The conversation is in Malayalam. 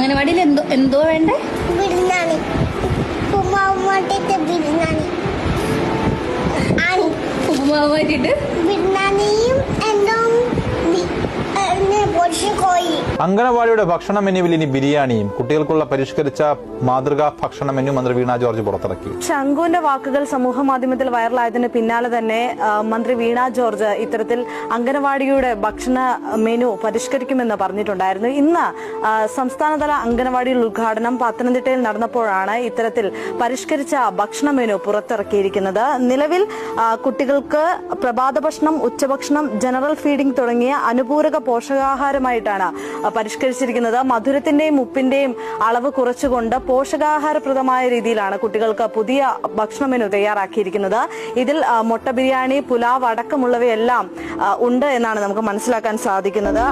അംഗനവാടിയിൽ എന്തോ വേണ്ടേ? ബിരിയാണി, ഉപ്പുമാവ് മാറ്റിട്ട് ബിരിയാണി, ഉപ്പുമാവ് മാറ്റിട്ട് ബിരിയാണിയും എന്തോ കോഴി. അംഗനവാടിയുടെ ഭക്ഷണ മെനുവിൽ ഇനി ബിരിയാണിയും. കുട്ടികൾക്കുള്ള പരിഷ്കരിച്ച മാതൃകാ ഭക്ഷണ മെനു മന്ത്രി വീണ ജോർജ് പുറത്തിറക്കി. ശംഖുവിന്റെ വാക്കുകൾ സമൂഹ മാധ്യമത്തിൽ വൈറലായതിന് പിന്നാലെ തന്നെ മന്ത്രി വീണ ജോർജ് ഇത്തരത്തിൽ അംഗനവാടിയുടെ ഭക്ഷണ മെനു പരിഷ്കരിക്കുമെന്ന് പറഞ്ഞിട്ടുണ്ടായിരുന്നു. ഇന്ന് സംസ്ഥാനതല അംഗനവാടിയുടെ ഉദ്ഘാടനം പത്തനംതിട്ടയിൽ നടന്നപ്പോഴാണ് ഇത്തരത്തിൽ പരിഷ്കരിച്ച ഭക്ഷണ മെനു പുറത്തിറക്കിയിരിക്കുന്നത്. നിലവിൽ കുട്ടികൾക്ക് പ്രഭാത ഭക്ഷണം, ഉച്ചഭക്ഷണം, ജനറൽ ഫീഡിംഗ് തുടങ്ങിയ അനുപൂരക പോഷകാഹാരമായിട്ടാണ് പരിഷ്കരിച്ചിരിക്കുന്നത്. മധുരത്തിന്റെയും ഉപ്പിന്റെയും അളവ് കുറച്ചുകൊണ്ട് പോഷകാഹാരപ്രദമായ രീതിയിലാണ് കുട്ടികൾക്ക് പുതിയ ഭക്ഷണ മെനു തയ്യാറാക്കിയിരിക്കുന്നത്. ഇതിൽ മുട്ട ബിരിയാണി, പുലാവ് അടക്കമുള്ളവയെല്ലാം ഉണ്ട് എന്നാണ് നമുക്ക് മനസ്സിലാക്കാൻ സാധിക്കുന്നത്.